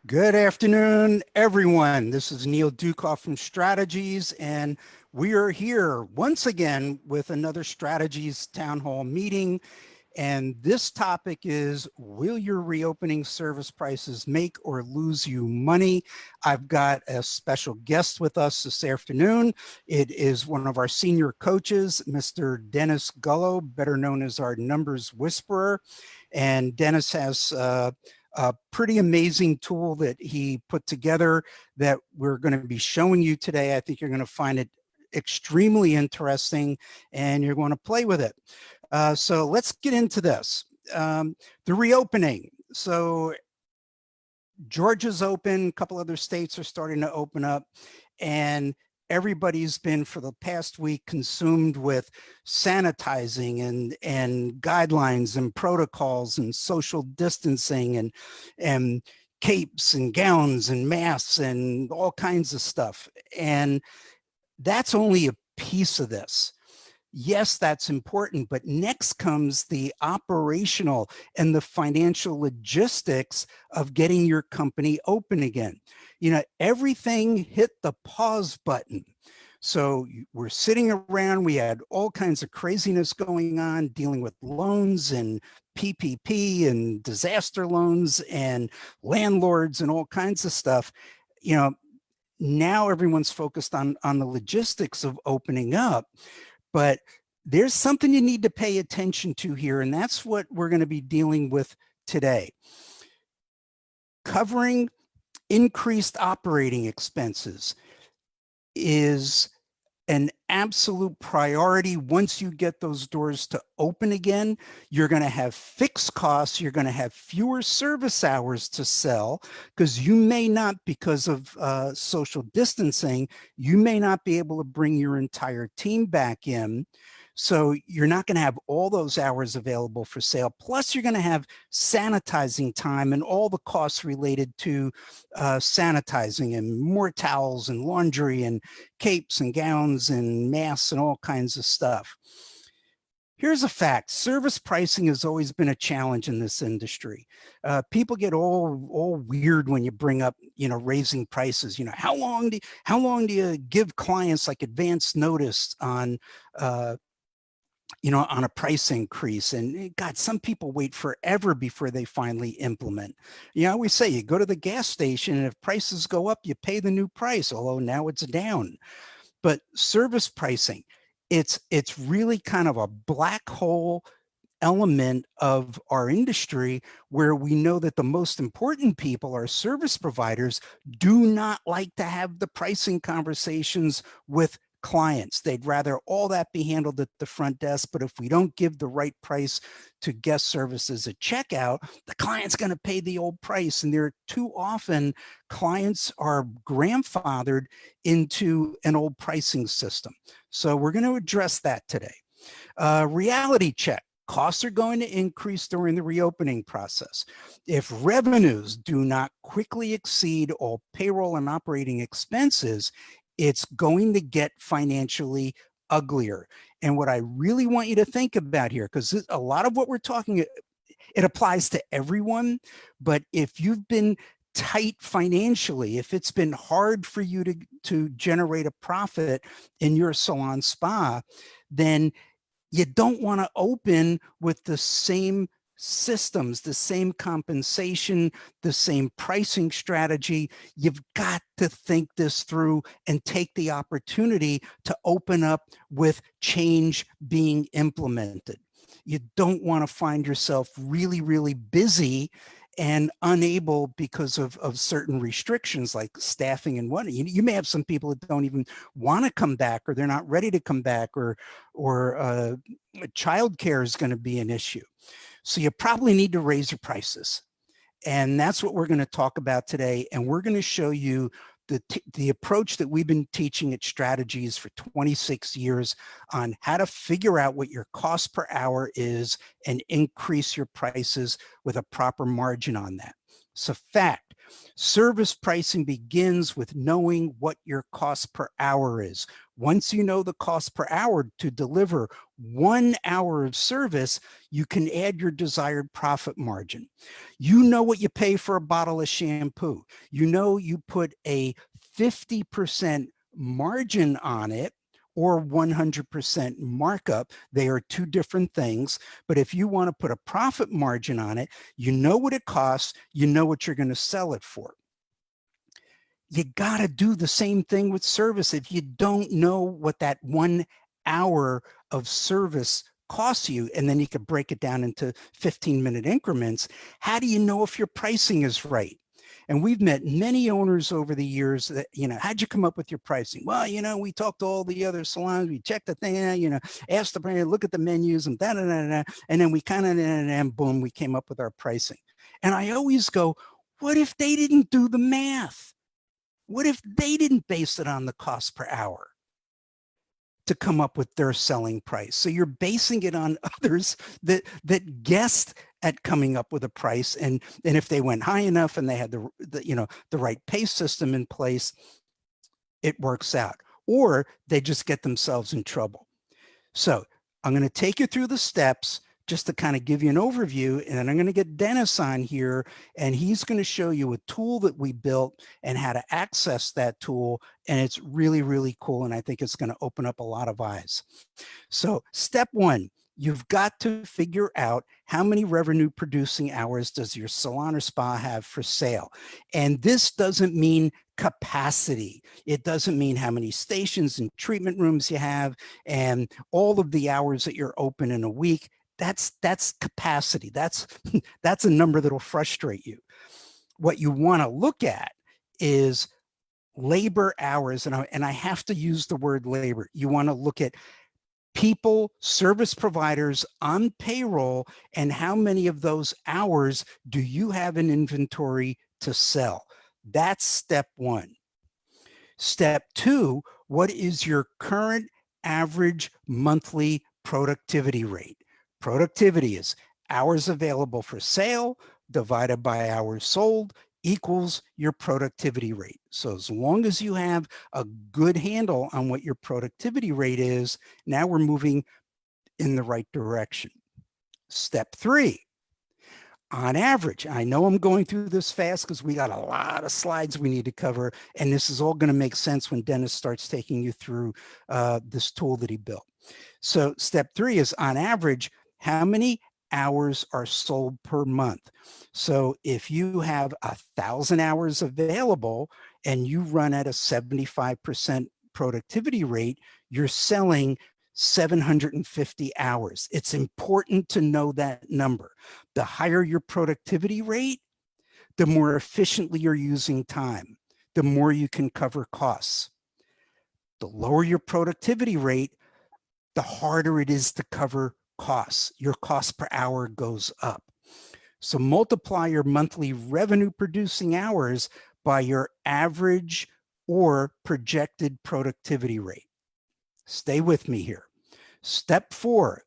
Good afternoon, everyone. This is Neil Dukoff from Strategies, and we are here once again with another Strategies Town Hall meeting. And this topic is, will your reopening service prices make or lose you money? I've got a special guest with us this afternoon. It is one of our senior coaches, Mr. Dennis Gullo, better known as our numbers whisperer. And Dennis has a pretty amazing tool that he put together that we're going to be showing you today. I think you're going to find it extremely interesting and you're going to play with it. So let's get into this. The reopening. So Georgia's open, a couple other states are starting to open up, and everybody's been for the past week consumed with sanitizing and guidelines and protocols and social distancing and capes and gowns and masks and all kinds of stuff. And that's only a piece of this. Yes, that's important, but next comes the operational and the financial logistics of getting your company open again. You know, everything hit the pause button. So we're sitting around, we had all kinds of craziness going on, dealing with loans and PPP and disaster loans and landlords and all kinds of stuff. You know, now everyone's focused on the logistics of opening up. But there's something you need to pay attention to here, and that's what we're going to be dealing with today. Covering increased operating expenses is an absolute priority. Once you get those doors to open again, you're going to have fixed costs. You're going to have fewer service hours to sell because you may not, because of social distancing, you may not be able to bring your entire team back in. So you're not going to have all those hours available for sale. Plus, you're going to have sanitizing time and all the costs related to sanitizing and more towels and laundry and capes and gowns and masks and all kinds of stuff. Here's a fact. Service pricing has always been a challenge in this industry. People get all weird when you bring up, raising prices. How long do you give clients like advance notice on on a price increase? And God, some people wait forever before they finally implement. I always say you go to the gas station and if prices go up, you pay the new price, although now it's down. But service pricing, it's really kind of a black hole element of our industry where we know that the most important people, our service providers, do not like to have the pricing conversations with clients. They'd rather all that be handled at the front desk, but if we don't give the right price to guest services at checkout, the client's going to pay the old price. And there too often clients are grandfathered into an old pricing system. So we're going to address that today. Reality check. Costs are going to increase during the reopening process. If revenues do not quickly exceed all payroll and operating expenses, it's going to get financially uglier. And what I really want you to think about here, because a lot of what we're talking, it applies to everyone, but if you've been tight financially, if it's been hard for you to generate a profit in your salon spa, then you don't want to open with the same systems, the same compensation, the same pricing strategy. You've got to think this through and take the opportunity to open up with change being implemented. You don't want to find yourself really, really busy and unable because of certain restrictions like staffing and whatnot. You may have some people that don't even want to come back, or they're not ready to come back, or childcare is going to be an issue. So you probably need to raise your prices. And that's what we're going to talk about today. And we're going to show you the approach that we've been teaching at Strategies for 26 years on how to figure out what your cost per hour is and increase your prices with a proper margin on that. So fact, Service pricing begins with knowing what your cost per hour is. Once you know the cost per hour to deliver 1 hour of service, you can add your desired profit margin. You know what you pay for a bottle of shampoo. You know you put a 50% margin on it or 100% markup. They are two different things. But if you want to put a profit margin on it, you know what it costs, you know what you're going to sell it for. You got to do the same thing with service. If you don't know what that 1 hour of service costs you, and then you could break it down into 15-minute increments, how do you know if your pricing is right? And we've met many owners over the years that, how'd you come up with your pricing? Well, we talked to all the other salons, we checked the thing, asked the brand, look at the menus and and then we kind of, and boom, we came up with our pricing. And I always go, what if they didn't do the math? What if they didn't base it on the cost per hour to come up with their selling price? So you're basing it on others that guessed at coming up with a price, and if they went high enough and they had the right pay system in place, it works out. Or they just get themselves in trouble. So I'm going to take you through the steps just to kind of give you an overview, and then I'm going to get Dennis on here, and he's going to show you a tool that we built and how to access that tool. And it's really, really cool. And I think it's going to open up a lot of eyes. So step one, you've got to figure out how many revenue producing hours does your salon or spa have for sale. And this doesn't mean capacity. It doesn't mean how many stations and treatment rooms you have and all of the hours that you're open in a week. That's capacity. That's a number that'll frustrate you. What you want to look at is labor hours, and I have to use the word labor. You want to look at people, service providers on payroll, and how many of those hours do you have in inventory to sell? That's step one. Step two, what is your current average monthly productivity rate? Productivity is hours available for sale divided by hours sold equals your productivity rate. So as long as you have a good handle on what your productivity rate is, now we're moving in the right direction. Step three, on average, I know I'm going through this fast because we got a lot of slides we need to cover, and this is all going to make sense when Dennis starts taking you through this tool that he built. So step three is, on average, how many hours are sold per month? So if you have 1,000 hours available and you run at a 75% productivity rate, you're selling 750 hours. It's important to know that number. The higher your productivity rate, the more efficiently you're using time, the more you can cover costs. The lower your productivity rate, the harder it is to cover costs. Your cost per hour goes up. So multiply your monthly revenue producing hours by your average or projected productivity rate. Stay with me here. Step four,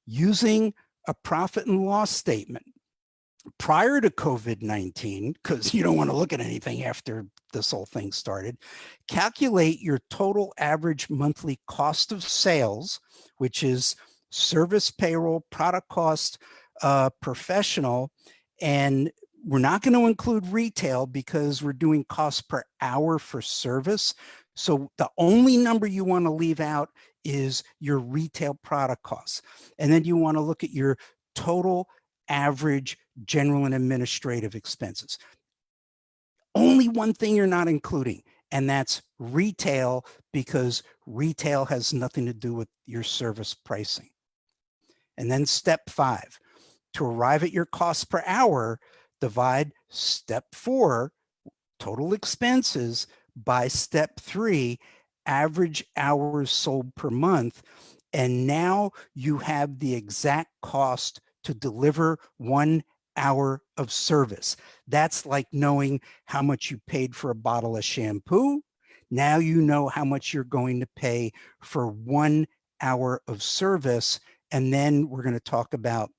using a profit and loss statement. Prior to COVID-19, because you don't want to look at anything after this whole thing started, calculate your total average monthly cost of sales, which is service, payroll, product cost, professional, and we're not going to include retail because we're doing cost per hour for service. So the only number you want to leave out is your retail product costs. And then you want to look at your total average general and administrative expenses. Only one thing you're not including, and that's retail, because retail has nothing to do with your service pricing. And then step five, to arrive at your cost per hour, divide step four, total expenses, by step three, average hours sold per month. And now you have the exact cost to deliver 1 hour of service. That's like knowing how much you paid for a bottle of shampoo. Now you know how much you're going to pay for 1 hour of service. And then we're going to talk about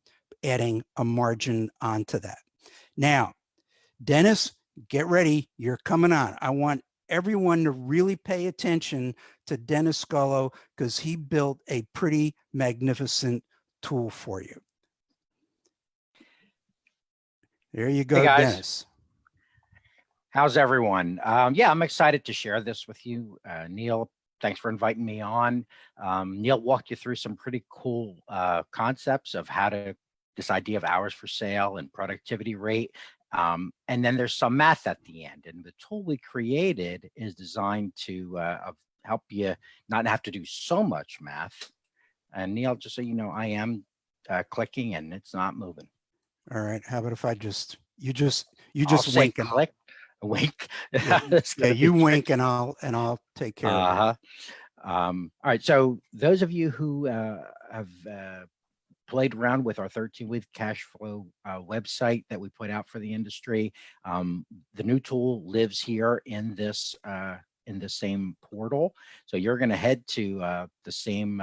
adding a margin onto that. Now, Dennis, get ready. You're coming on. I want everyone to really pay attention to Dennis Scullo because he built a pretty magnificent tool for you. There you Hey go, guys, Dennis. how's everyone? Yeah, I'm excited to share this with you. Neil, thanks for inviting me on. Neil walked you through some pretty cool concepts of this idea of hours for sale and productivity rate. And then there's some math at the end. And the tool we created is designed to help you not have to do so much math. And Neil, just so you know, I am clicking and it's not moving. All right. How about if I you I'll just say wink and click, wink. yeah, It's yeah, gonna be you wink tricky. and I'll take care of it. Uh-huh. All right. So those of you who have played around with our 13-week cash flow website that we put out for the industry, the new tool lives here in the same portal. So you're going to head to the same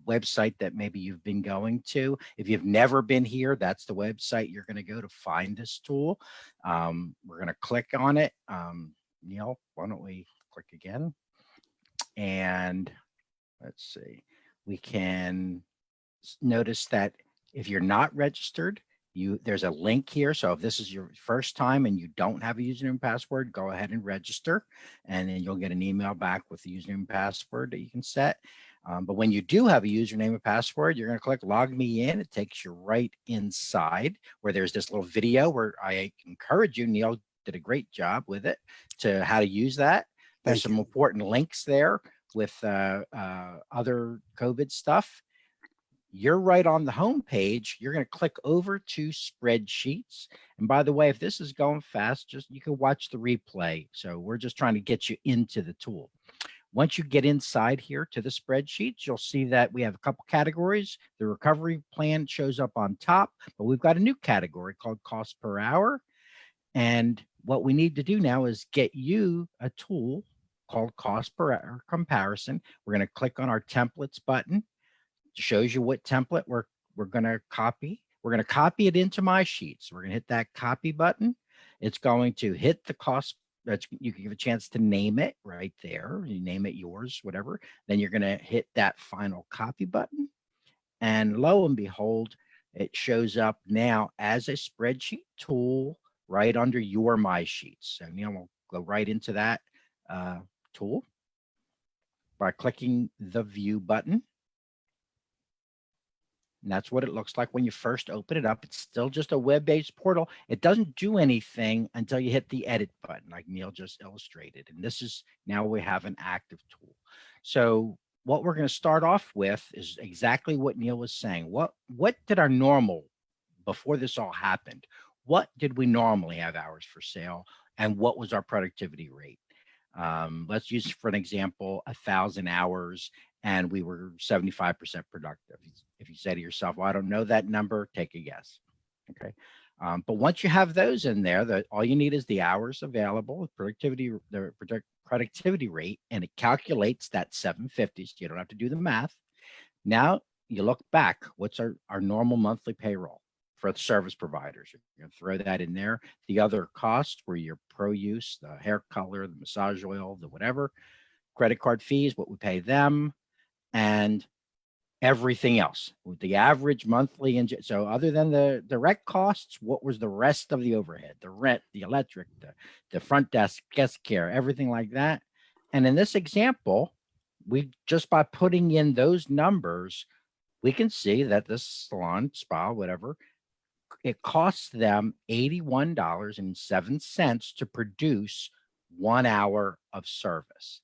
website that maybe you've been going to. If you've never been here, that's the website you're going to go to find this tool. We're going to click on it. Neil, why don't we click again? And let's see, we can notice that if you're not registered, there's a link here. So if this is your first time and you don't have a username and password, go ahead and register, and then you'll get an email back with the username and password that you can set. But when you do have a username and password, you're going to click log me in. It takes you right inside where there's this little video where I encourage you, Neil did a great job with it, to how to use that. There's some important links there with other COVID stuff. You're right on the home page. You're going to click over to spreadsheets. And by the way, if this is going fast, you can watch the replay. So we're just trying to get you into the tool. Once you get inside here to the spreadsheets, you'll see that we have a couple categories. The recovery plan shows up on top, but we've got a new category called cost per hour. And what we need to do now is get you a tool called cost per hour comparison. We're going to click on our templates button. It shows you what template we're going to copy. We're going to copy it into my sheets. We're going to hit that copy button. It's going to hit the cost. You can give a chance to name it right there. You name it yours, whatever. Then you're going to hit that final copy button. And lo and behold, it shows up now as a spreadsheet tool right under your My Sheets. So Neil will go right into that tool by clicking the View button. And that's what it looks like when you first open it up. It's still just a web-based portal. It doesn't do anything until you hit the edit button, like Neil just illustrated. And this is now we have an active tool. So what we're going to start off with is exactly what Neil was saying. What did our normal, before this all happened, what did we normally have hours for sale, and what was our productivity rate? Let's use for an example, 1,000 hours, and we were 75% productive. If you say to yourself, well, I don't know that number, take a guess. Okay. But once you have those in there, all you need is the hours available, the productivity rate, and it calculates that 750. So you don't have to do the math. Now you look back, what's our normal monthly payroll for the service providers? You're going to throw that in there. The other costs were your pro use, the hair color, the massage oil, the whatever, credit card fees, what we pay them, and everything else. The average monthly, and so other than the direct costs, what was the rest of the overhead? The rent, the electric, the front desk, guest care, everything like that. And in this example, we just by putting in those numbers, we can see that this salon, spa, whatever, it costs them $81.07 to produce 1 hour of service.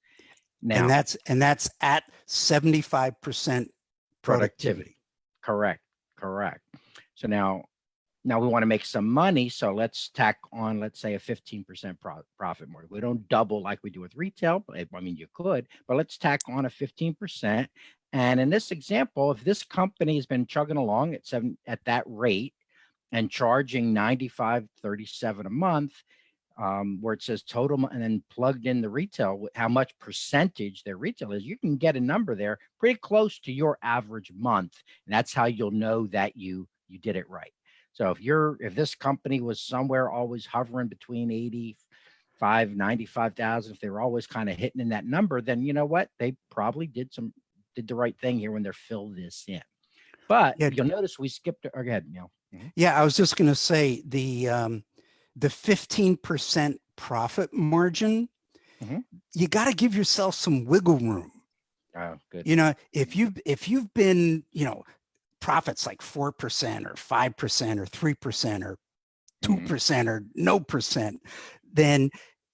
Now, and that's at 75% productivity. Correct. So now we want to make some money. So let's tack on, let's say, a 15% profit margin. We don't double like we do with retail. I mean, you could, but let's tack on a 15%. And in this example, if this company has been chugging along at that rate and charging $95.37 a month, where it says total, and then plugged in the retail, how much percentage their retail is, you can get a number there pretty close to your average month. And that's how you'll know that you did it right. So if this company was somewhere always hovering between 85, 95,000, if they were always kind of hitting in that number, then you know what? They probably did the right thing here when they're filled this in. But Yeah, you'll notice we skipped. Or go ahead, Neil. Mhm. yeah. I was just going to say the 15% profit margin. Mhm. You got to give yourself some wiggle room. Oh, good. You know, if you've been, profits like 4% or 5% or 3% or Mhm. 2% or no percent, then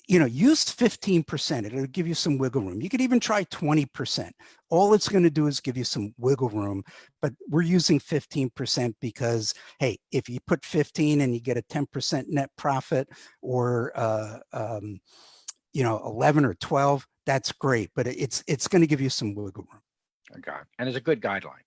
use 15%. It'll give you some wiggle room. You could even try 20%. All it's going to do is give you some wiggle room, but we're using 15% because, hey, if you put 15 and you get a 10% net profit, or 11 or 12, that's great, but it's going to give you some wiggle room. Okay. And it's a good guideline.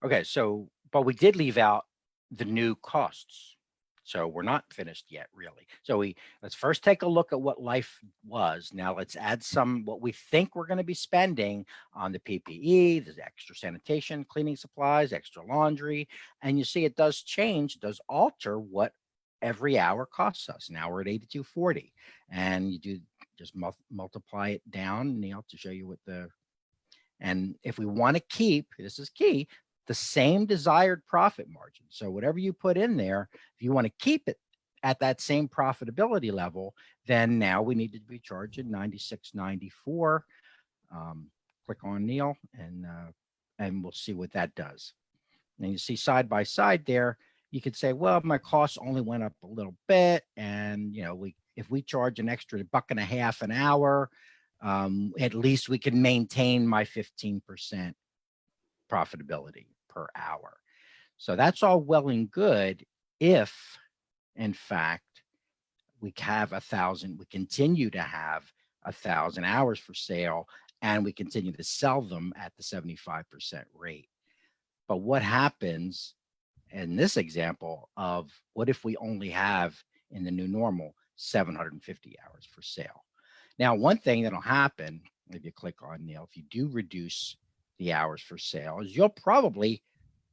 Okay, so but we did leave out the new costs. So we're not finished yet, really. So let's first take a look at what life was. Now let's add some what we think we're going to be spending on the PPE, the extra sanitation, cleaning supplies, extra laundry, and you see it does change, it does alter what every hour costs us. Now we're at 82.40, and you do just multiply it down, Neil, to show you what the and if we want to keep, this is key, the same desired profit margin. So whatever you put in there, if you want to keep it at that same profitability level, then now we need to be charging 96.94. Click on Neil, and we'll see what that does. And you see side by side there, you could say, well, my costs only went up a little bit, and if we charge an extra $1.50 an hour, at least we can maintain my 15% profitability per hour. So that's all well and good if, in fact, we continue to have 1,000 hours for sale, and we continue to sell them at the 75% rate. But what happens in this example of what if we only have in the new normal 750 hours for sale? Now, one thing that'll happen if you click on Neil, if you do reduce the hours for sale, is you'll probably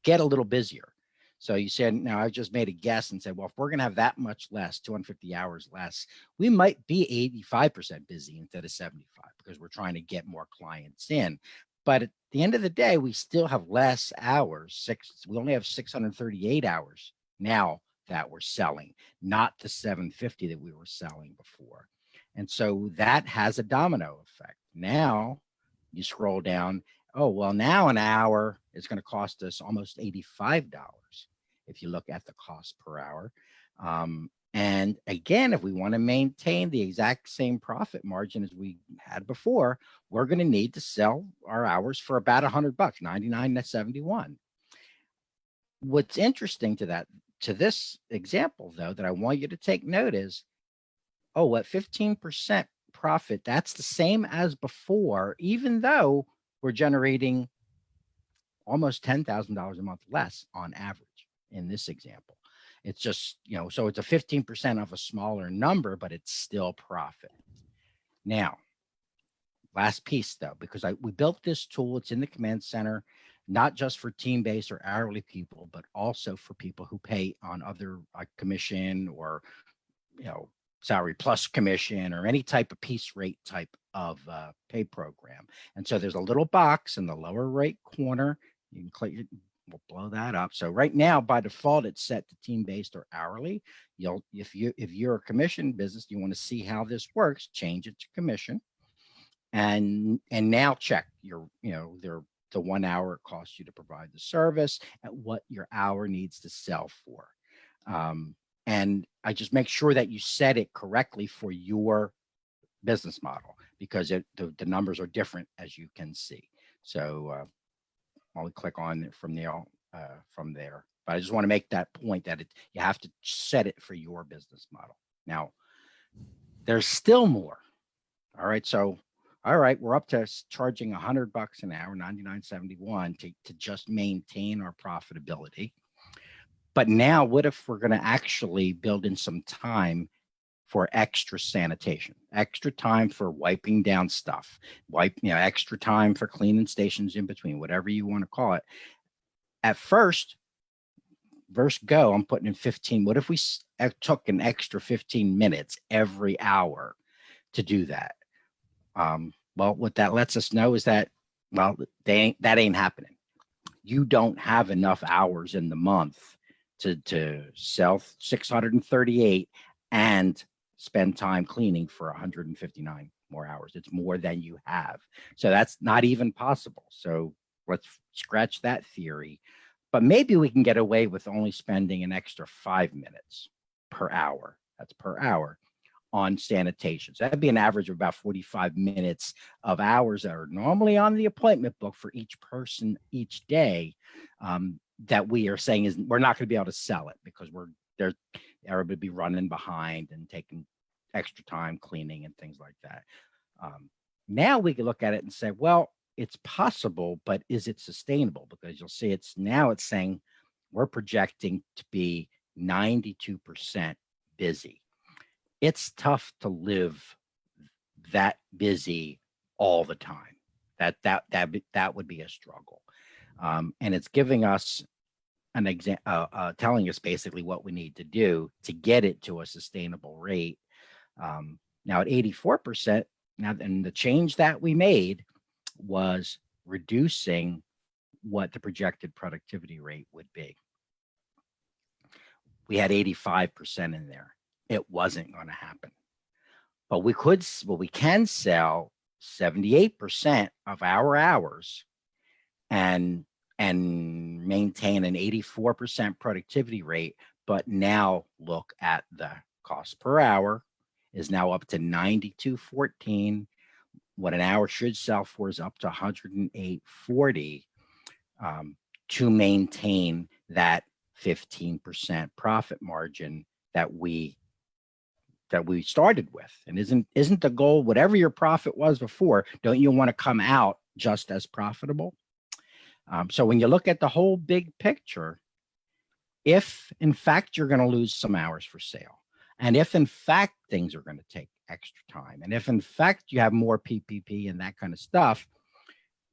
get a little busier. So you said, now I just made a guess and said, well, if we're going to have that much less, 250 hours less, we might be 85% busy instead of 75 because we're trying to get more clients in. But at the end of the day, we still have less hours. We only have 638 hours now that we're selling, not the 750 that we were selling before. And so that has a domino effect. Now you scroll down. Oh, well, now an hour is going to cost us almost $85 if you look at the cost per hour. And again, if we want to maintain the exact same profit margin as we had before, we're going to need to sell our hours for about $100, 99 to 71. What's interesting to this example, though, that I want you to take note is, oh, at 15% profit, that's the same as before, even though we're generating almost $10,000 a month less on average in this example. It's just, so it's a 15% of a smaller number, but it's still profit. Now, last piece though, because we built this tool, it's in the command center, not just for team-based or hourly people, but also for people who pay on other commission or, salary plus commission or any type of piece rate type of pay program. And so there's a little box in the lower right corner. You can click it. We'll blow that up. So right now, by default, it's set to team-based or hourly. If you're a commission business, you want to see how this works, change it to commission, and now check the 1 hour it costs you to provide the service at what your hour needs to sell for. And I just make sure that you set it correctly for your business model because the numbers are different, as you can see. So I'll click on it from there. But I just want to make that point that you have to set it for your business model. Now, there's still more. All right. So, all right, we're up to charging $100 an hour, 99.71 to just maintain our profitability. But now what if we're going to actually build in some time for extra sanitation, extra time for wiping down stuff, extra time for cleaning stations in between, whatever you want to call it. At first, versus go, I'm putting in 15. What if we took an extra 15 minutes every hour to do that? Well, what that lets us know is that, well, that ain't happening. You don't have enough hours in the month to sell 638 and spend time cleaning for 159 more hours. It's more than you have. So that's not even possible. So let's scratch that theory. But maybe we can get away with only spending an extra 5 minutes per hour. That's per hour on sanitation. So that'd be an average of about 45 minutes of hours that are normally on the appointment book for each person each day, that we are saying is we're not going to be able to sell it because everybody be running behind and taking extra time cleaning and things like that. Now we can look at it and say, well, it's possible, but is it sustainable? Because you'll see it's saying we're projecting to be 92% busy. It's tough to live that busy all the time. That would be a struggle. And it's giving us an example, telling us basically what we need to do to get it to a sustainable rate. Now at 84%, and the change that we made was reducing what the projected productivity rate would be. We had 85% in there. It wasn't going to happen. But we can sell 78% of our hours and maintain an 84% productivity rate, but now look at the cost per hour is now up to 92.14. What an hour should sell for is up to 108.40, to maintain that 15% profit margin that we started with. And isn't the goal, whatever your profit was before, don't you want to come out just as profitable? So when you look at the whole big picture, if in fact you're going to lose some hours for sale, and if in fact things are going to take extra time, and if in fact you have more PPP and that kind of stuff,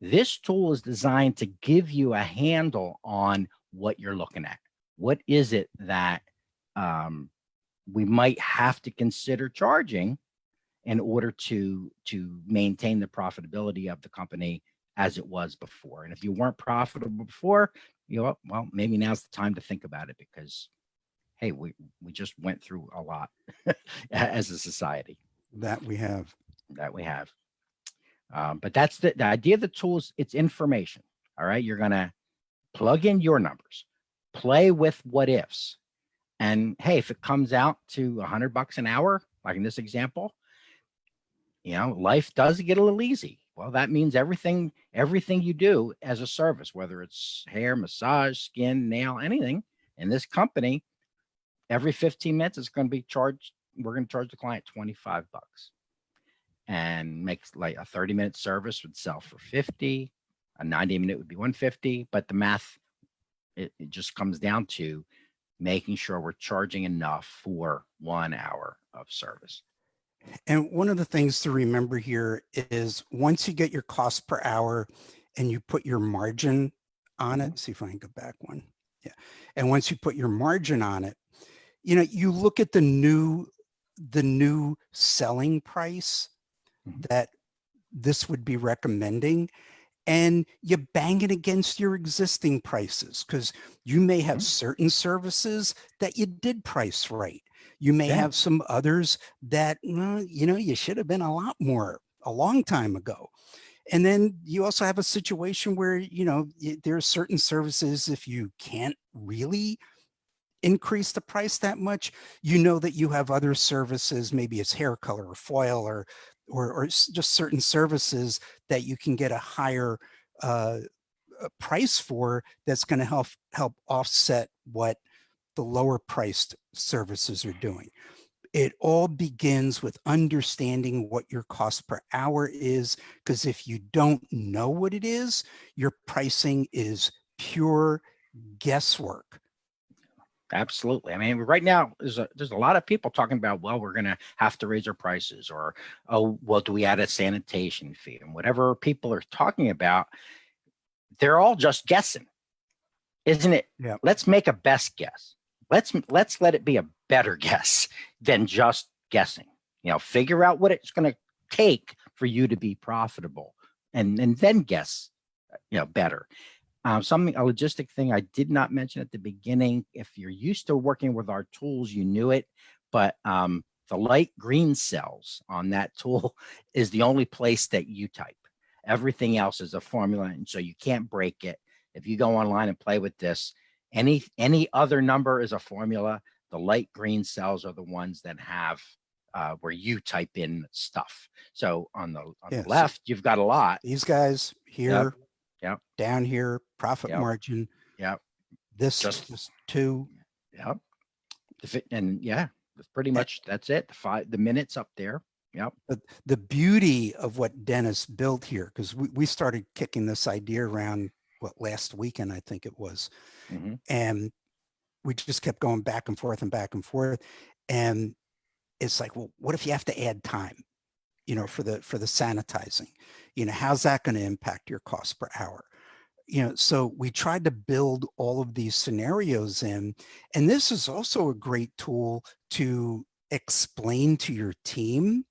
this tool is designed to give you a handle on what you're looking at. What is it that we might have to consider charging in order to maintain the profitability of the company as it was before? And if you weren't profitable before, well, maybe now's the time to think about it, because hey, we just went through a lot as a society. That we have. But that's the idea of the tools. It's information. All right. You're going to plug in your numbers, play with what ifs. And hey, if it comes out to $100 an hour, like in this example, life does get a little easy. Well, that means everything you do as a service, whether it's hair, massage, skin, nail, anything in this company, every 15 minutes it's going to be charged. We're going to charge the client $25, and makes like a 30-minute service would sell for 50, a 90-minute would be 150. But the math, it just comes down to making sure we're charging enough for 1 hour of service. And one of the things to remember here is once you get your cost per hour and you put your margin on it, see if I can go back one. Yeah. And once you put your margin on it, you look at the new selling price that this would be recommending, and you bang it against your existing prices, because you may have certain services that you did price right. You may have some others that, you should have been a lot more a long time ago. And then you also have a situation where, there are certain services, if you can't really increase the price that much, that you have other services, maybe it's hair color or foil or just certain services that you can get a higher price for, that's going to help offset what the lower priced services are doing. It all begins with understanding what your cost per hour is, because if you don't know what it is, your pricing is pure guesswork. Absolutely. I mean, right now there's a lot of people talking about, well, we're going to have to raise our prices, or, oh, well, do we add a sanitation fee? And whatever people are talking about, they're all just guessing. isn't it? Yeah. Let's make a best guess. Let's let it be a better guess than just guessing. Figure out what it's going to take for you to be profitable, and then guess, better. A logistic thing I did not mention at the beginning. If you're used to working with our tools, you knew it, but the light green cells on that tool is the only place that you type. Everything else is a formula, and so you can't break it. If you go online and play with this, any other number is a formula. The light green cells are the ones that have where you type in stuff. So on the left, you've got a lot. These guys here, yep, down here, profit yep, margin. Yep. This two. Yep. And yeah, pretty much that's it. The minutes up there. Yep. But the beauty of what Dennis built here, because we started kicking this idea around last weekend, I think it was. Mm-hmm. And we just kept going back and forth and back and forth. And it's like, well, what if you have to add time, for the sanitizing? How's that going to impact your cost per hour? So we tried to build all of these scenarios in, and this is also a great tool to explain to your team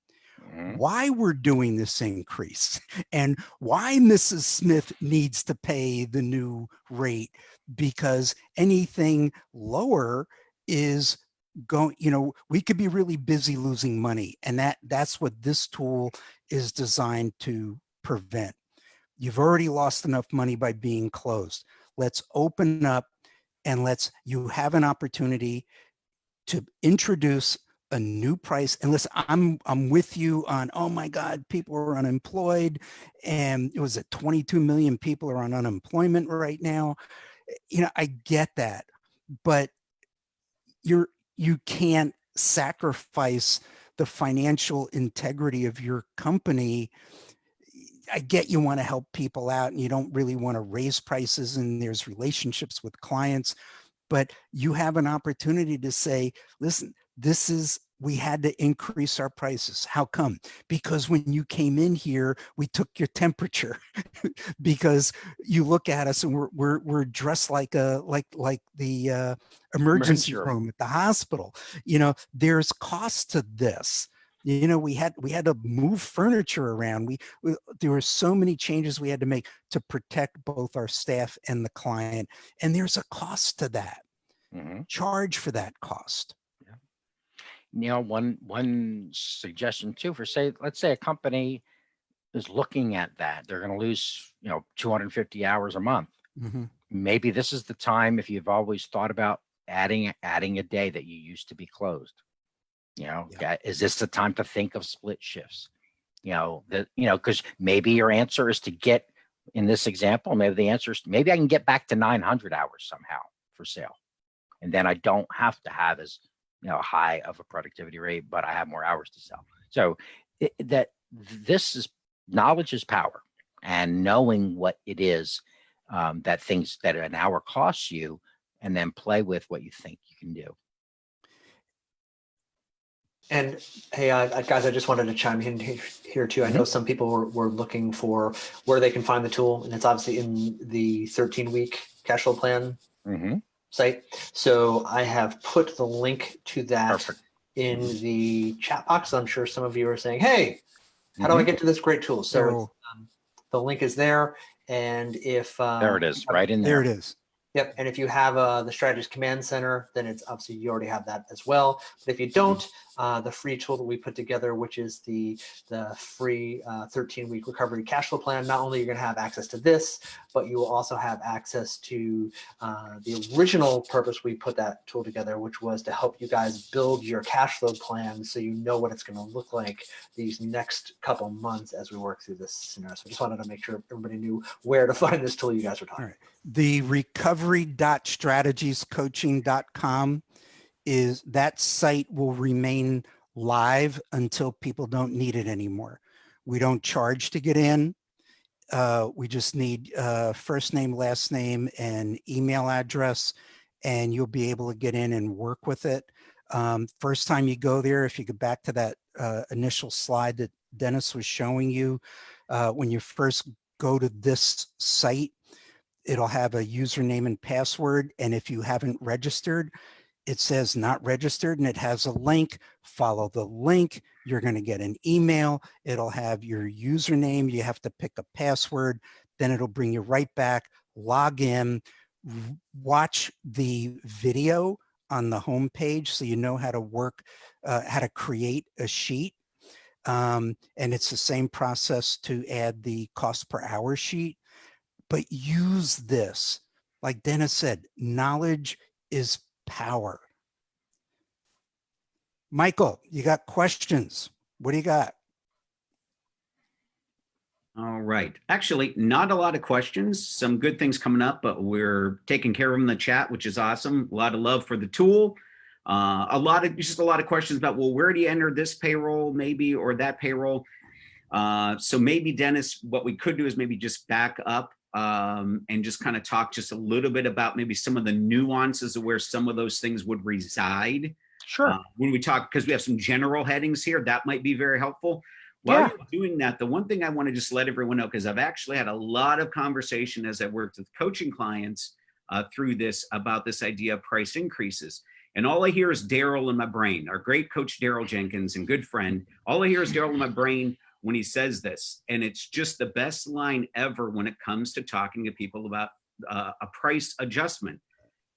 why we're doing this increase and why Mrs. Smith needs to pay the new rate, because anything lower is going, we could be really busy losing money. And that's what this tool is designed to prevent. You've already lost enough money by being closed. Let's open up and you have an opportunity to introduce a new price. And listen, I'm with you on, oh my God, people are unemployed. And it was 22 million people are on unemployment right now. I get that, but you can't sacrifice the financial integrity of your company. I get you want to help people out and you don't really want to raise prices, and there's relationships with clients, but you have an opportunity to say, listen, we had to increase our prices. How come? Because when you came in here, we took your temperature because you look at us and we're dressed like the emergency room at the hospital. There's cost to this. We had to move furniture around. There were so many changes we had to make to protect both our staff and the client. And there's a cost to that. Mm-hmm. Charge for that cost. Yeah. One suggestion too, let's say a company is looking at that. They're going to lose, 250 hours a month. Mm-hmm. Maybe this is the time, if you've always thought about adding a day that you used to be closed. Is this the time to think of split shifts? Because maybe your answer is to get, in this example, maybe the answer is maybe I can get back to 900 hours somehow for sale. And then I don't have to have as high of a productivity rate, but I have more hours to sell. So knowledge is power, and knowing what it is that an hour costs you, and then play with what you think you can do. And hey, guys, I just wanted to chime in here too. I know some people were looking for where they can find the tool, and it's obviously in the 13-week cash flow plan site. So I have put the link to that in the chat box. I'm sure some of you are saying, hey, how do I get to this great tool? So the link is there. And if there it is, right in there. There it is. Yep. And if you have the Strategist Command Center, then it's obviously you already have that as well. But if you don't, the free tool that we put together, which is the free 13-week recovery cash flow plan, not only you're going to have access to this, but you will also have access to the original purpose we put that tool together, which was to help you guys build your cash flow plan so you know what it's going to look like these next couple months as we work through this scenario. So I just wanted to make sure everybody knew where to find this tool you guys were talking about. The recovery.strategiescoaching.com that site will remain live until people don't need it anymore. We don't charge to get in. We just need first name, last name, and email address, and you'll be able to get in and work with it. First time you go there, if you go back to that initial slide that Dennis was showing you, when you first go to this site, it'll have a username and password. And if you haven't registered, it says not registered and it has a link. Follow the link. You're going to get an email. It'll have your username. You have to pick a password. Then it'll bring you right back. Log in, watch the video on the home page so you know how to work, how to create a sheet. And it's the same process to add the cost per hour sheet. But use this. Like Dennis said, knowledge is power. Michael, you got questions? What do you got? All right. Actually, not a lot of questions. Some good things coming up, but we're taking care of them in the chat, which is awesome. A lot of love for the tool. A lot of questions about, well, where do you enter this payroll maybe, or that payroll? So maybe, Dennis, what we could do is maybe just back up and just kind of talk just a little bit about maybe some of the nuances of where some of those things would reside. Sure. When we talk, because we have some general headings here, that might be very helpful. While Yeah. you're doing that, the one thing I want to just let everyone know, because I've actually had a lot of conversation as I worked with coaching clients through this about this idea of price increases. And all I hear is Daryl in my brain, our great coach, Daryl Jenkins, and good friend. All I hear is Daryl in my brain when he says this. And it's just the best line ever when it comes to talking to people about a price adjustment.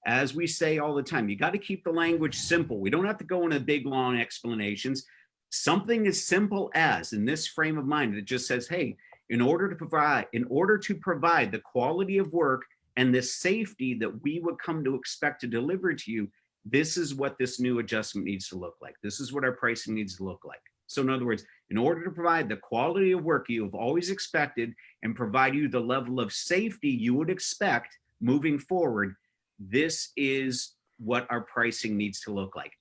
As we say all the time, you got to keep the language simple. We don't have to go into big, long explanations. Something as simple as, in this frame of mind, it just says, hey, in order to provide the quality of work and the safety that we would come to expect to deliver to you, this is what this new adjustment needs to look like. This is what our pricing needs to look like. So in other words, in order to provide the quality of work you have always expected and provide you the level of safety you would expect moving forward, this is what our pricing needs to look like.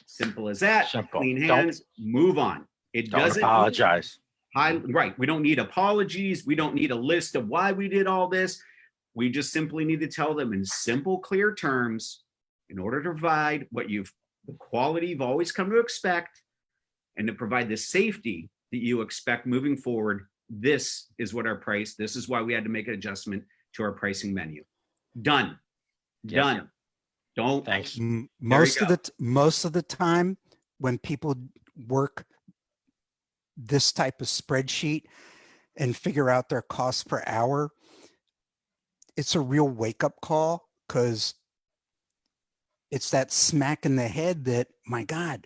Simple as that. Simple. Clean hands, move on. It Don't doesn't apologize. right. We don't need apologies. We don't need a list of why we did all this. We just simply need to tell them in simple, clear terms, in order to provide the quality you've always come to expect and to provide the safety that you expect moving forward. This is what our price, this is why we had to make an adjustment to our pricing menu. Done. Yes. Done. Don't. Thanks. Most of the time when people work this type of spreadsheet and figure out their cost per hour, it's a real wake-up call, because it's that smack in the head that, my God,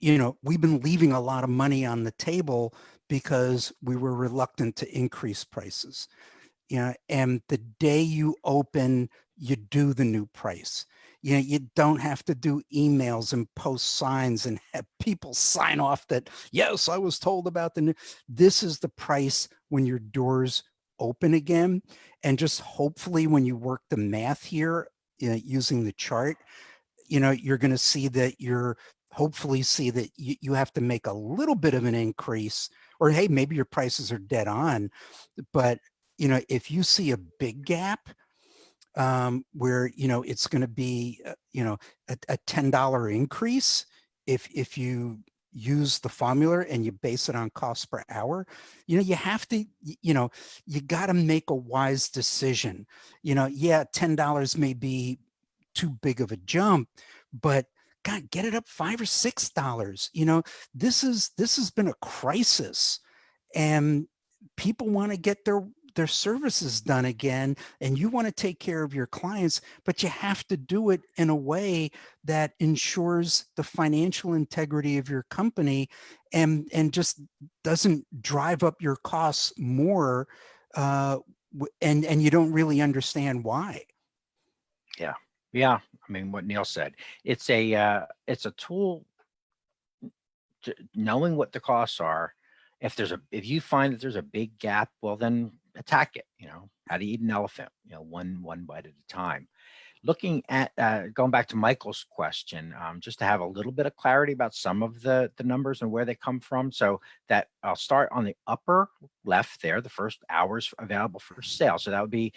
we've been leaving a lot of money on the table because we were reluctant to increase prices. And the day you open, you do the new price. You don't have to do emails and post signs and have people sign off that, yes, I was told about the new. This is the price when your doors open again. And just hopefully when you work the math here using the chart, you're going to see that hopefully see that you have to make a little bit of an increase, or hey, maybe your prices are dead on. But if you see a big gap where it's going to be a $10 increase if you use the formula and you base it on cost per hour, you have to, you got to make a wise decision. Yeah, $10 may be too big of a jump, but God, get it up $5 or $6. This has been a crisis, and people want to get their services done again, and you want to take care of your clients, but you have to do it in a way that ensures the financial integrity of your company and just doesn't drive up your costs more, and you don't really understand why. Yeah. I mean, what Neil said, it's a tool to knowing what the costs are. If you find that there's a big gap, well, then attack it. How to eat an elephant, one bite at a time. Looking at going back to Michael's question, just to have a little bit of clarity about some of the numbers and where they come from. So that I'll start on the upper left there, the first hours available for sale. So that would be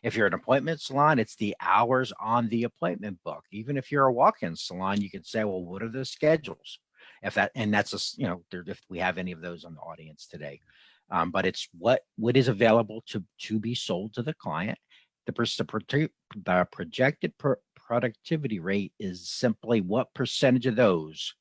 if you're an appointment salon, it's the hours on the appointment book. Even if you're a walk-in salon, you can say, well, what are the schedules? If we have any of those on the audience today. But it's what is available to be sold to the client. the projected productivity rate is simply what percentage of those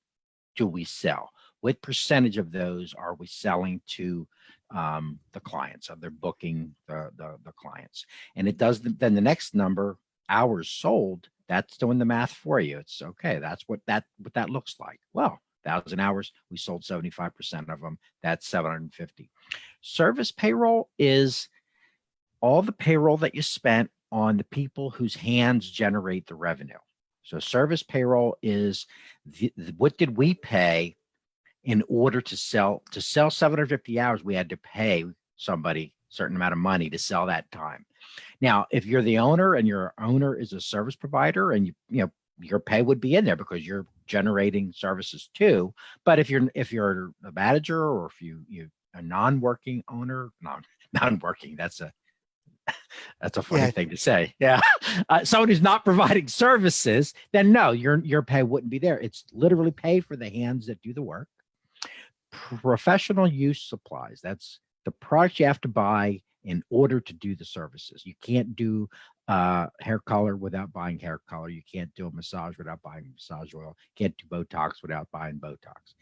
do we sell? What percentage of those are we selling to the clients? Are they booking the clients? And it does then the next number, hours sold, that's doing the math for you. It's okay. That's what that looks like. Well, 1,000 hours, we sold 75% of them. That's 750. Service payroll is all the payroll that you spent on the people whose hands generate the revenue. So service payroll is what did we pay in order to sell 750 hours? We had to pay somebody a certain amount of money to sell that time. Now, if you're the owner and your owner is a service provider, and you know your pay would be in there because you're generating services too. But if you're a manager, or if you a non-working owner, non-working, that's a funny thing to say. Yeah. Someone who's not providing services, then no, your pay wouldn't be there. It's literally pay for the hands that do the work. Professional use supplies. That's the product you have to buy in order to do the services. You can't do hair color without buying hair color. You can't do a massage without buying massage oil. Can't do Botox without buying Botox.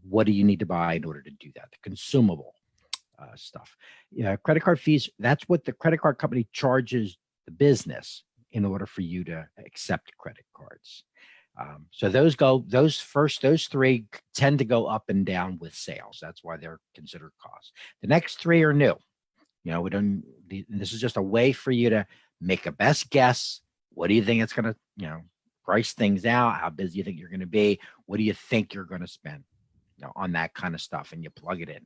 What do you need to buy in order to do that? The consumable stuff. Credit card fees, that's what the credit card company charges the business in order for you to accept credit cards. So those three tend to go up and down with sales. That's why they're considered costs. The next three are new. This is just a way for you to make a best guess. What do you think it's going to, price things out? How busy you think you're going to be? What do you think you're going to spend, on that kind of stuff? And you plug it in.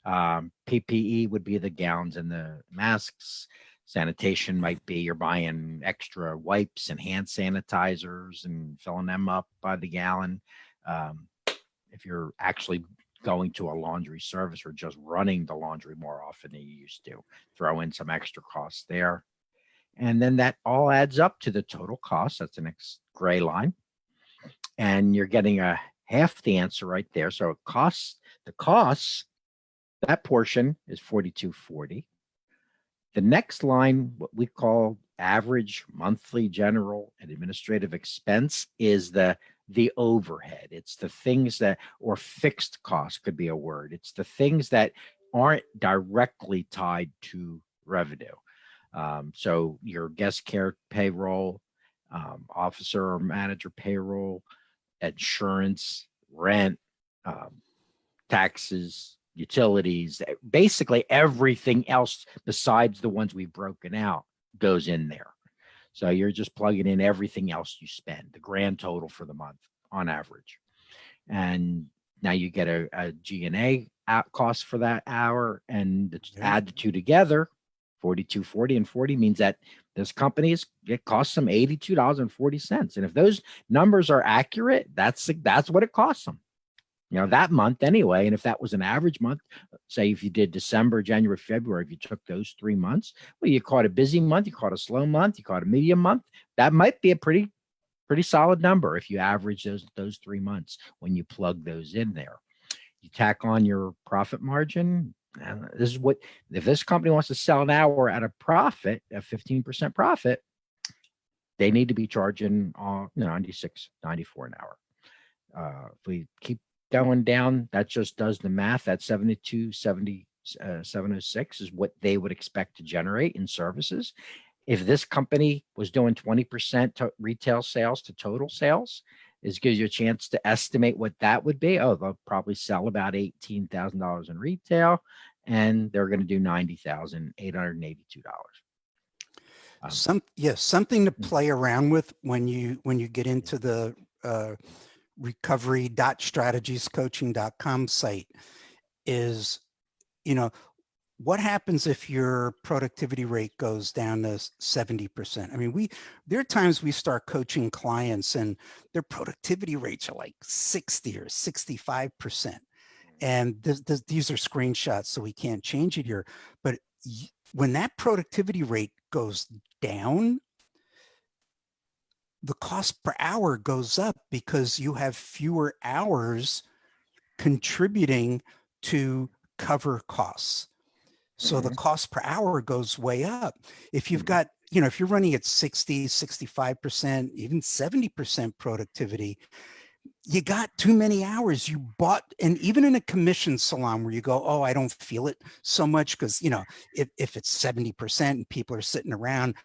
PPE would be the gowns and the masks. Sanitation might be you're buying extra wipes and hand sanitizers and filling them up by the gallon. If you're actually going to a laundry service or just running the laundry more often than you used to, throw in some extra costs there. And then that all adds up to the total cost. That's the next gray line. And you're getting a half the answer right there. So the costs, that portion is $42.40. The next line, what we call average monthly general and administrative expense, is the overhead. It's the things that, or fixed costs could be a word. It's the things that aren't directly tied to revenue. So your guest care payroll, officer or manager payroll, insurance, rent, taxes, utilities, basically everything else besides the ones we've broken out goes in there. So you're just plugging in everything else you spend, the grand total for the month on average. And now you get a G&A cost for that hour, and add the two together, $42.40 and $40 means that this company it costs them $82.40. And if those numbers are accurate, that's what it costs them. That month anyway. And if that was an average month, say if you did December, January, February, if you took those 3 months, well, you caught a busy month, you caught a slow month, you caught a medium month. That might be a pretty solid number if you average those 3 months when you plug those in there. You tack on your profit margin. And this is what, if this company wants to sell an hour at a profit, a 15% profit, they need to be charging $96, $94 an hour. If we keep going down, that just does the math. That 706 is what they would expect to generate in services. If this company was doing 20% to retail sales to total sales, this gives you a chance to estimate what that would be. Oh, they'll probably sell about $18,000 in retail, and they're going to do $90,882. Something to play around with when you get into the recovery.strategiescoaching.com site is, what happens if your productivity rate goes down to 70%? I mean, there are times we start coaching clients and their productivity rates are like 60 or 65%. And these are screenshots, so we can't change it here. But when that productivity rate goes down, the cost per hour goes up because you have fewer hours contributing to cover costs. So the cost per hour goes way up. If you've got, if you're running at 60, 65%, even 70% productivity, you got too many hours. You bought, and even in a commission salon where you go, oh, I don't feel it so much because, if it's 70% and people are sitting around,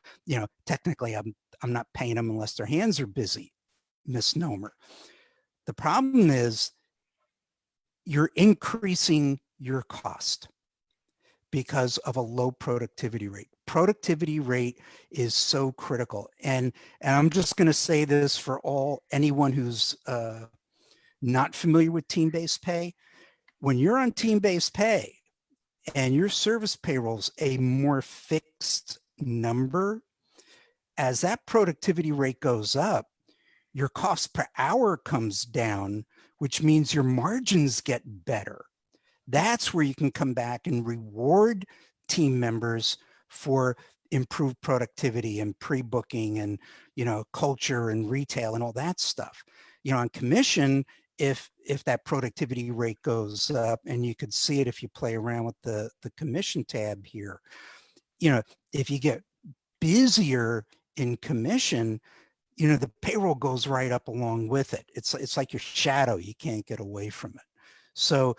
technically I'm not paying them unless their hands are busy. Misnomer. The problem is you're increasing your cost because of a low productivity rate. Productivity rate is so critical. And I'm just going to say this for anyone who's not familiar with team-based pay. When you're on team-based pay and your service payroll's a more fixed number, as that productivity rate goes up, your cost per hour comes down, which means your margins get better. That's where you can come back and reward team members for improved productivity and pre-booking and, culture and retail and all that stuff. On commission, if that productivity rate goes up, and you could see it if you play around with the commission tab here, if you get busier in commission, the payroll goes right up along with it. It's like your shadow. You can't get away from it. So,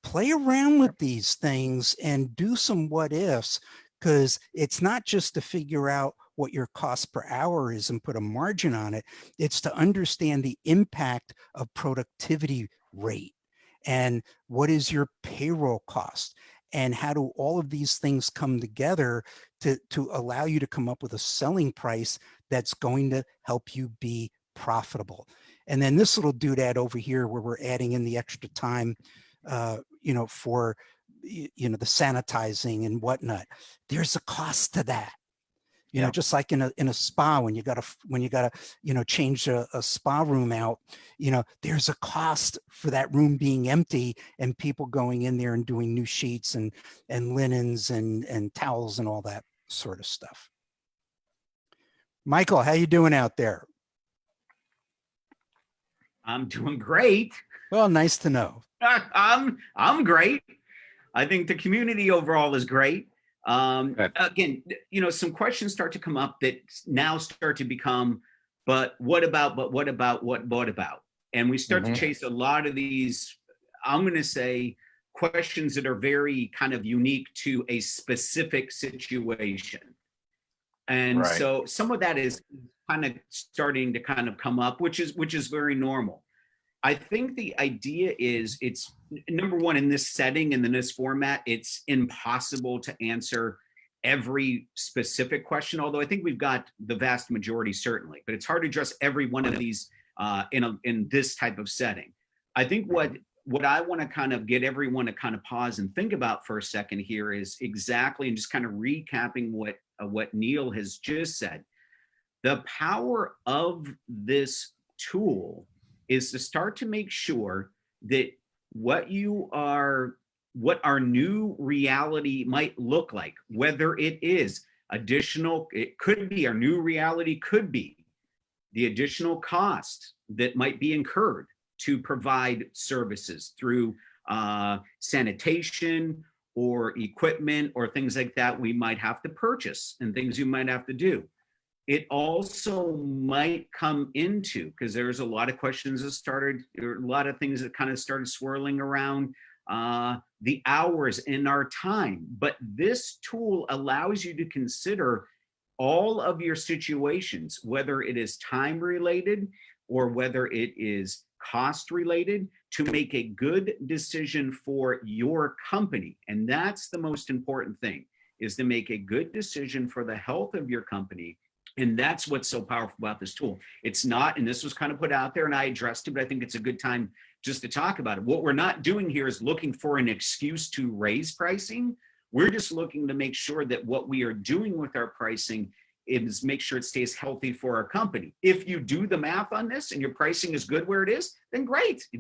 play around with these things and do some what ifs, because it's not just to figure out what your cost per hour is and put a margin on it. It's to understand the impact of productivity rate and what is your payroll cost, and how do all of these things come together to allow you to come up with a selling price that's going to help you be profitable. And then this little doodad over here where we're adding in the extra time, for, the sanitizing and whatnot. There's a cost to that. Just like in a spa, when you gotta, change a spa room out, there's a cost for that room being empty and people going in there and doing new sheets and linens and towels and all that sort of stuff. Michael, how you doing out there? I'm doing great. Well, nice to know. I'm great. I think the community overall is great. Again, some questions start to come up that now start to become, but what about, what about? And we start to chase a lot of these, I'm going to say, questions that are very kind of unique to a specific situation. And so some of that is kind of starting to kind of come up, which is very normal. I think the idea is, it's number one, in this setting and in this format, it's impossible to answer every specific question, although I think we've got the vast majority, certainly, but it's hard to address every one of these in this type of setting. I think what I want to kind of get everyone to kind of pause and think about for a second here is exactly, and just kind of recapping what Neil has just said. The power of this tool is to start to make sure that what our new reality might look like, whether it is additional, it could be our new reality, could be the additional cost that might be incurred to provide services through sanitation or equipment or things like that we might have to purchase and things you might have to do. It also might come into, because there's a lot of questions that started, or a lot of things that kind of started swirling around the hours in our time. But this tool allows you to consider all of your situations, whether it is time related or whether it is cost related, to make a good decision for your company. And that's the most important thing, is to make a good decision for the health of your company. And that's what's so powerful about this tool. It's not, and this was kind of put out there and I addressed it, but I think it's a good time just to talk about it. What we're not doing here is looking for an excuse to raise pricing. We're just looking to make sure that what we are doing with our pricing is make sure it stays healthy for our company. If you do the math on this and your pricing is good where it is, then great. You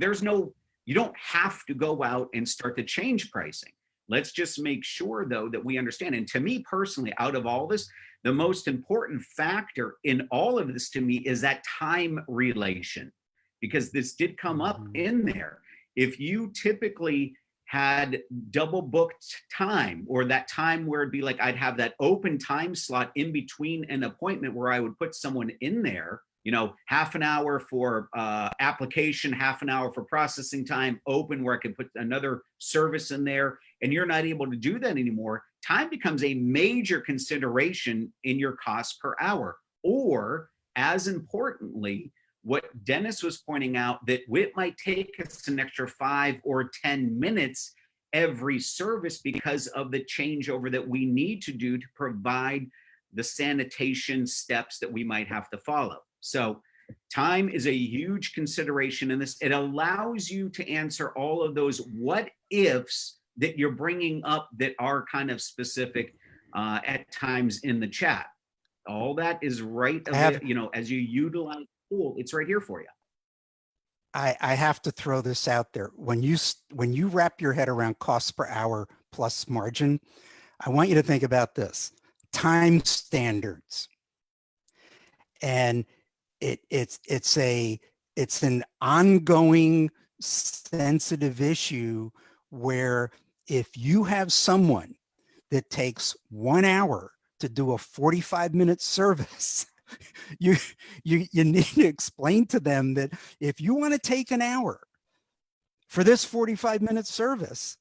don't have to go out and start to change pricing. Let's just make sure, though, that we understand. And to me personally, out of all this, the most important factor in all of this to me is that time relation, because this did come up in there. If you typically had double booked time, or that time where it'd be like I'd have that open time slot in between an appointment where I would put someone in there, you know, half an hour for application, half an hour for processing time, open where I could put another service in there, and you're not able to do that anymore. Time becomes a major consideration in your cost per hour. Or, as importantly, what Dennis was pointing out, that it might take us an extra 5 or 10 minutes every service because of the changeover that we need to do to provide the sanitation steps that we might have to follow. So time is a huge consideration in this. It allows you to answer all of those what ifs that you're bringing up that are kind of specific at times in the chat. All that is right, you know, as you utilize the tool, it's right here for you. I have to throw this out there. When you wrap your head around cost per hour plus margin, I want you to think about this: time standards. And it's an ongoing sensitive issue where if you have someone that takes 1 hour to do a 45-minute service, you need to explain to them that if you want to take an hour for this 45-minute service,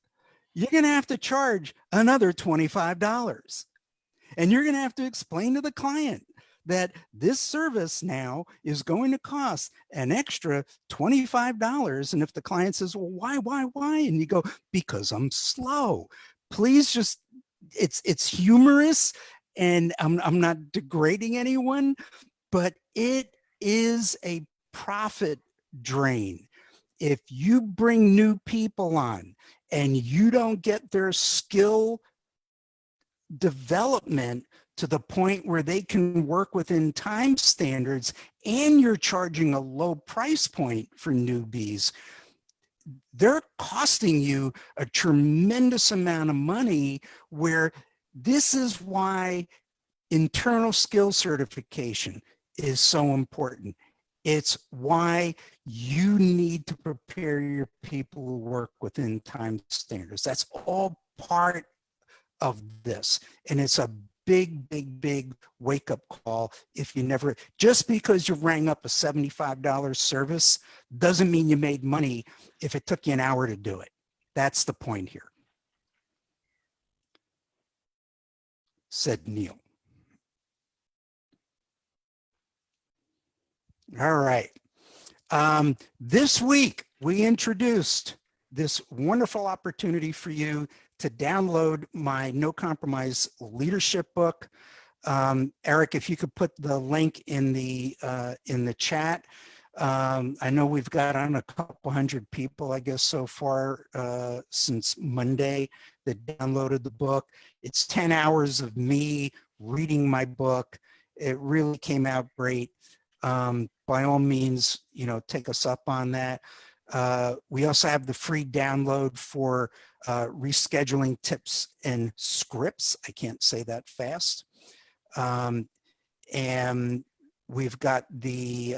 you're going to have to charge another $25. And you're going to have to explain to the client that this service now is going to cost an extra $25. And if the client says, well, why? And you go, because I'm slow. Please just, it's humorous, and I'm not degrading anyone, but it is a profit drain. If you bring new people on and you don't get their skill development to the point where they can work within time standards, and you're charging a low price point for newbies, they're costing you a tremendous amount of money. Where this is why internal skill certification is so important. It's why you need to prepare your people who work within time standards. That's all part of this. And it's a big wake up call. If you never, just because you rang up a $75 service doesn't mean you made money if it took you an hour to do it. That's the point here, said Neil. All right. This week, we introduced this wonderful opportunity for you to download my No Compromise Leadership book. Eric, if you could put the link in the chat. I know we've got on a couple hundred people, I guess, so far since Monday that downloaded the book. It's 10 hours of me reading my book. It really came out great. By all means, you know, take us up on that. We also have the free download for rescheduling tips and scripts. I can't say that fast. And we've got the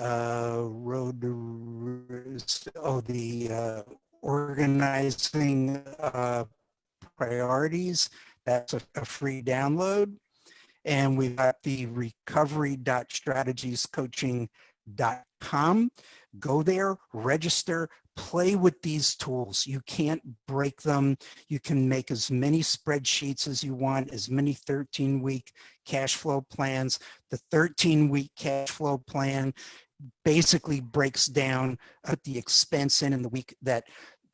organizing priorities. That's a free download. And we've got the recovery.strategiescoaching.com. Go there, register, play with these tools. You can't break them. You can make as many spreadsheets as you want, as many 13-week cash flow plans. The 13-week cash flow plan basically breaks down the expense in the week that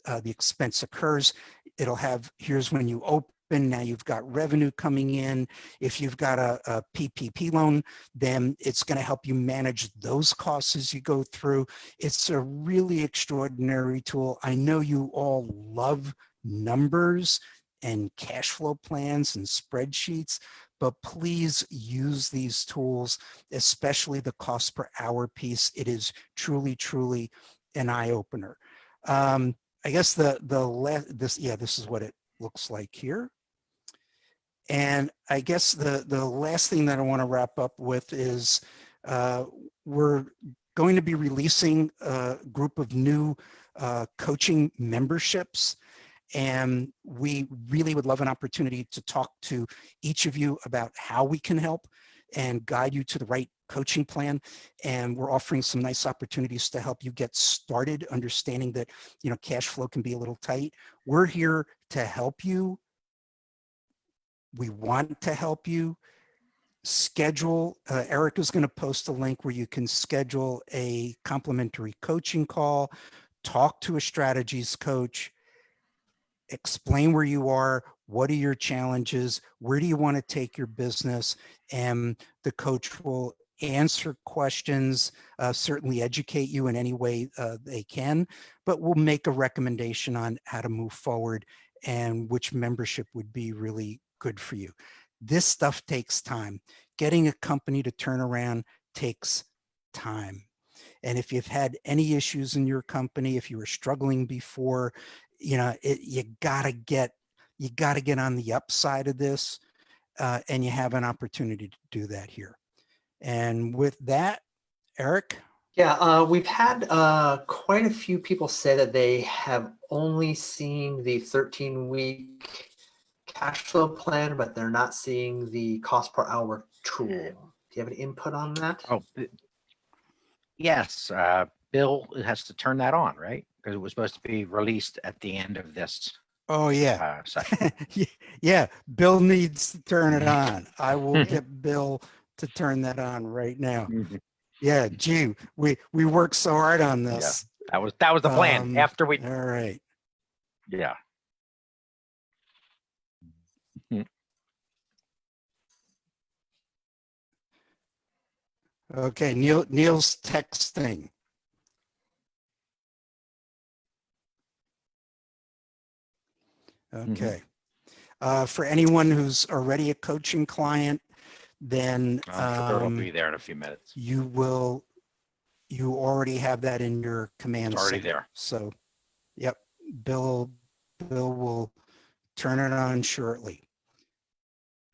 the expense occurs. It'll have, here's when you open. Now you've got revenue coming in. If you've got a PPP loan, then it's going to help you manage those costs as you go through. It's a really extraordinary tool. I know you all love numbers and cash flow plans and spreadsheets, but please use these tools, especially the cost per hour piece. It is truly an eye opener. I guess this is what it looks like here. And I guess the last thing that I want to wrap up with is we're going to be releasing a group of new coaching memberships. And we really would love an opportunity to talk to each of you about how we can help and guide you to the right coaching plan. And we're offering some nice opportunities to help you get started understanding that, you know, cash flow can be a little tight. We're here to help you. We want to help you. Schedule, Eric is going to post a link where you can schedule a complimentary coaching call, talk to a strategies coach, explain where you are, what are your challenges, where do you want to take your business, and the coach will answer questions, certainly educate you in any way they can, but we'll make a recommendation on how to move forward and which membership would be really good for you. This stuff takes time. Getting a company to turn around takes time. And if you've had any issues in your company, if you were struggling before, you know, you gotta get on the upside of this, and you have an opportunity to do that here. And with that, Eric? Yeah, we've had quite a few people say that they have only seen the 13-week cash flow plan, but they're not seeing the cost per hour tool. Do you have any input on that? Oh, yes. Bill has to turn that on, right? Because it was supposed to be released at the end of this Oh yeah. session. Yeah, Bill needs to turn it on. I will get Bill to turn that on right now. Yeah, gee, we worked so hard on this. That was the plan. After we, all right. yeah. Okay, Neil's texting. Okay. For anyone who's already a coaching client, then I'm sure it'll be there in a few minutes. you already have that in your command It's already center. there. So, yep, Bill will turn it on shortly.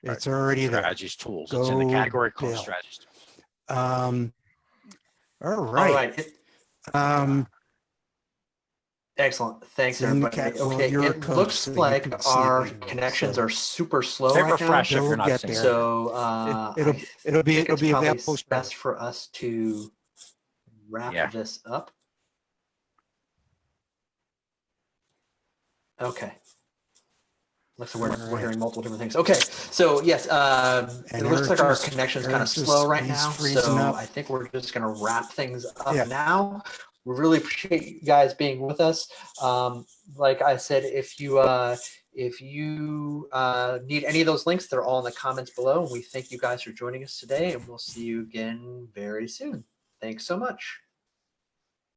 It's already there. Strategies tools. It's in the category called Bill. strategies tools. All right. Excellent. Thanks, It's in the everybody. well, Okay, you're a it coach, looks so you like can see our it. connections So are super slow Hit right now. refresh if Bill you're will not get seeing there. it. So it'll be it's probably available. best for us to wrap this up. Okay. Looks like we're hearing multiple different things. Okay, so yes, it looks like our connection's kind of slow right now. So I think we're just going to wrap things up now. We really appreciate you guys being with us. Like I said, if you need any of those links, they're all in the comments below. We thank you guys for joining us today, and we'll see you again very soon. Thanks so much.